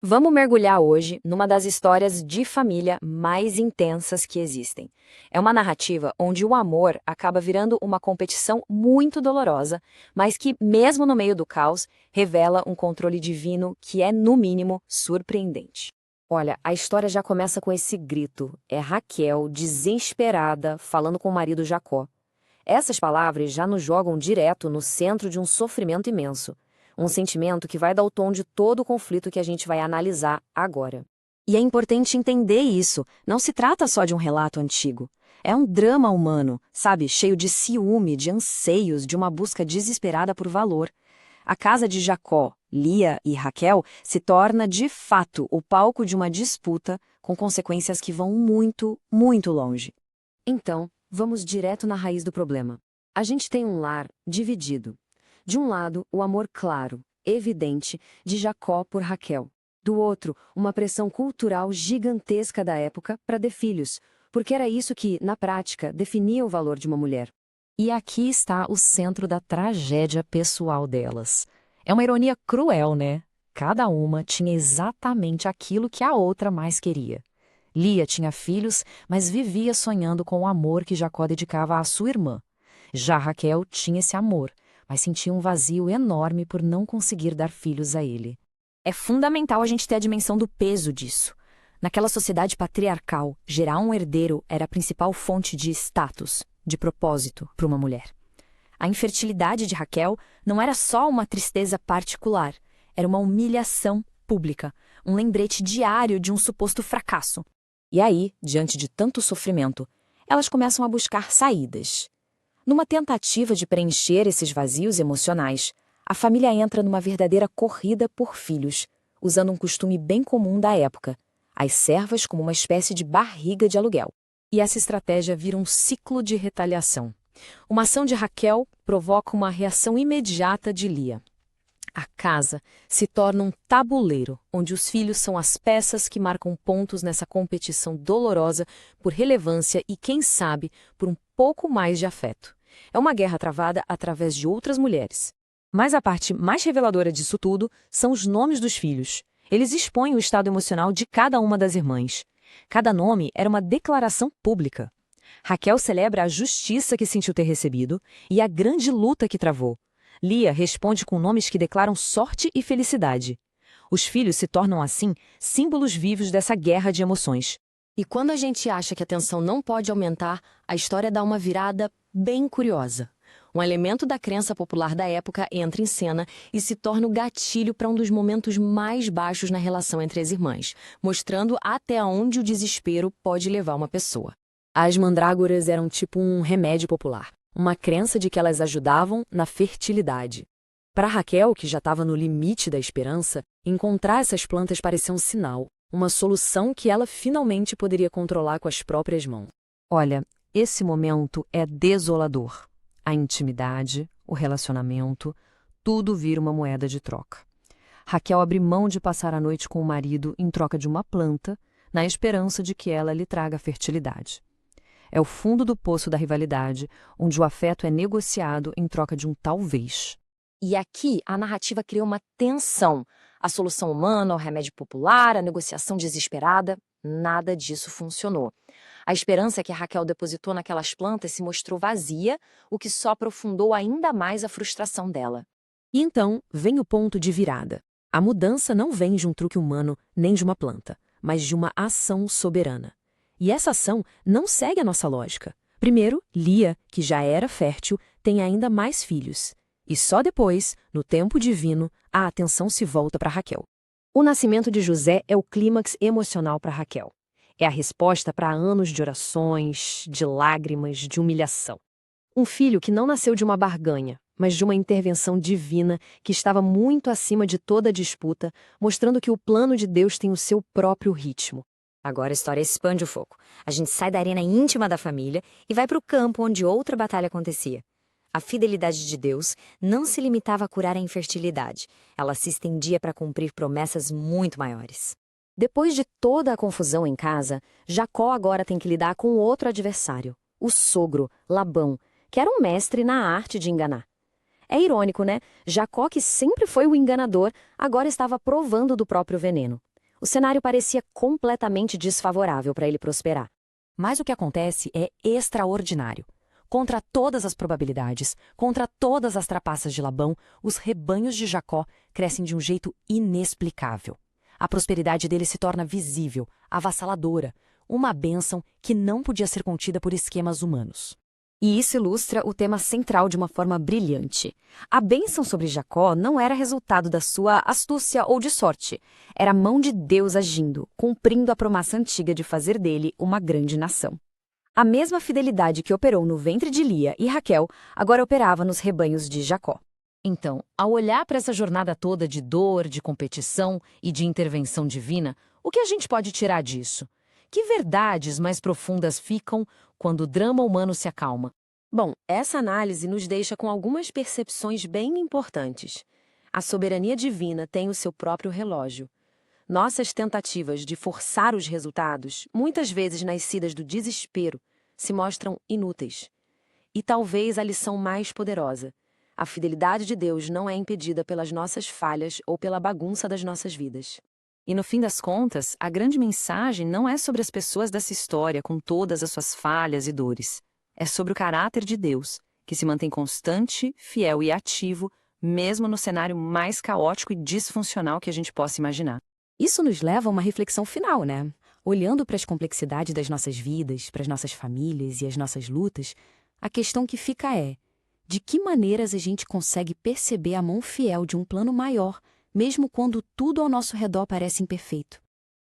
Vamos mergulhar hoje numa das histórias de família mais intensas que existem. É uma narrativa onde o amor acaba virando uma competição muito dolorosa, mas que, mesmo no meio do caos, revela um controle divino que é, no mínimo, surpreendente. Olha, a história já começa com esse grito. É Raquel, desesperada, falando com o marido Jacó. Essas palavras já nos jogam direto no centro de um sofrimento imenso. Um sentimento que vai dar o tom de todo o conflito que a gente vai analisar agora. E é importante entender isso. Não se trata só de um relato antigo. É um drama humano, sabe? Cheio de ciúme, de anseios, de uma busca desesperada por valor. A casa de Jacó, Lia e Raquel se torna, de fato, o palco de uma disputa com consequências que vão muito, muito longe. Então, vamos direto na raiz do problema. A gente tem um lar dividido. De um lado, o amor claro, evidente, de Jacó por Raquel. Do outro, uma pressão cultural gigantesca da época para ter filhos, porque era isso que, na prática, definia o valor de uma mulher. E aqui está o centro da tragédia pessoal delas. É uma ironia cruel, né? Cada uma tinha exatamente aquilo que a outra mais queria. Lia tinha filhos, mas vivia sonhando com o amor que Jacó dedicava à sua irmã. Já Raquel tinha esse amor, mas sentia um vazio enorme por não conseguir dar filhos a ele. É fundamental a gente ter a dimensão do peso disso. Naquela sociedade patriarcal, gerar um herdeiro era a principal fonte de status, de propósito para uma mulher. A infertilidade de Raquel não era só uma tristeza particular, era uma humilhação pública, um lembrete diário de um suposto fracasso. E aí, diante de tanto sofrimento, elas começam a buscar saídas. Numa tentativa de preencher esses vazios emocionais, a família entra numa verdadeira corrida por filhos, usando um costume bem comum da época, as servas como uma espécie de barriga de aluguel. E essa estratégia vira um ciclo de retaliação. Uma ação de Raquel provoca uma reação imediata de Lia. A casa se torna um tabuleiro, onde os filhos são as peças que marcam pontos nessa competição dolorosa por relevância e, quem sabe, por um pouco mais de afeto. É uma guerra travada através de outras mulheres. Mas a parte mais reveladora disso tudo são os nomes dos filhos. Eles expõem o estado emocional de cada uma das irmãs. Cada nome era uma declaração pública. Raquel celebra a justiça que sentiu ter recebido e a grande luta que travou. Lia responde com nomes que declaram sorte e felicidade. Os filhos se tornam, assim, símbolos vivos dessa guerra de emoções. E quando a gente acha que a tensão não pode aumentar, a história dá uma virada bem curiosa. Um elemento da crença popular da época entra em cena e se torna o gatilho para um dos momentos mais baixos na relação entre as irmãs, mostrando até onde o desespero pode levar uma pessoa. As mandrágoras eram tipo um remédio popular, uma crença de que elas ajudavam na fertilidade. Para Raquel, que já estava no limite da esperança, encontrar essas plantas parecia um sinal, uma solução que ela finalmente poderia controlar com as próprias mãos. Olha, esse momento é desolador. A intimidade, o relacionamento, tudo vira uma moeda de troca. Raquel abre mão de passar a noite com o marido em troca de uma planta, na esperança de que ela lhe traga fertilidade. É o fundo do poço da rivalidade, onde o afeto é negociado em troca de um talvez. E aqui a narrativa cria uma tensão. A solução humana, o remédio popular, a negociação desesperada, nada disso funcionou. A esperança que a Raquel depositou naquelas plantas se mostrou vazia, o que só aprofundou ainda mais a frustração dela. E então vem o ponto de virada. A mudança não vem de um truque humano nem de uma planta, mas de uma ação soberana. E essa ação não segue a nossa lógica. Primeiro, Lia, que já era fértil, tem ainda mais filhos. E só depois, no tempo divino, a atenção se volta para Raquel. O nascimento de José é o clímax emocional para Raquel. É a resposta para anos de orações, de lágrimas, de humilhação. Um filho que não nasceu de uma barganha, mas de uma intervenção divina que estava muito acima de toda disputa, mostrando que o plano de Deus tem o seu próprio ritmo. Agora a história expande o foco. A gente sai da arena íntima da família e vai para o campo onde outra batalha acontecia. A fidelidade de Deus não se limitava a curar a infertilidade. Ela se estendia para cumprir promessas muito maiores. Depois de toda a confusão em casa, Jacó agora tem que lidar com outro adversário, o sogro, Labão, que era um mestre na arte de enganar. É irônico, né? Jacó, que sempre foi o enganador, agora estava provando do próprio veneno. O cenário parecia completamente desfavorável para ele prosperar. Mas o que acontece é extraordinário. Contra todas as probabilidades, contra todas as trapaças de Labão, os rebanhos de Jacó crescem de um jeito inexplicável. A prosperidade dele se torna visível, avassaladora, uma bênção que não podia ser contida por esquemas humanos. E isso ilustra o tema central de uma forma brilhante. A bênção sobre Jacó não era resultado da sua astúcia ou de sorte. Era a mão de Deus agindo, cumprindo a promessa antiga de fazer dele uma grande nação. A mesma fidelidade que operou no ventre de Lia e Raquel, agora operava nos rebanhos de Jacó. Então, ao olhar para essa jornada toda de dor, de competição e de intervenção divina, o que a gente pode tirar disso? Que verdades mais profundas ficam quando o drama humano se acalma? Bom, essa análise nos deixa com algumas percepções bem importantes. A soberania divina tem o seu próprio relógio. Nossas tentativas de forçar os resultados, muitas vezes nascidas do desespero, se mostram inúteis. E talvez a lição mais poderosa: a fidelidade de Deus não é impedida pelas nossas falhas ou pela bagunça das nossas vidas. E no fim das contas, a grande mensagem não é sobre as pessoas dessa história com todas as suas falhas e dores. É sobre o caráter de Deus, que se mantém constante, fiel e ativo, mesmo no cenário mais caótico e disfuncional que a gente possa imaginar. Isso nos leva a uma reflexão final, né? Olhando para as complexidades das nossas vidas, para as nossas famílias e as nossas lutas, a questão que fica é: de que maneiras a gente consegue perceber a mão fiel de um plano maior, mesmo quando tudo ao nosso redor parece imperfeito?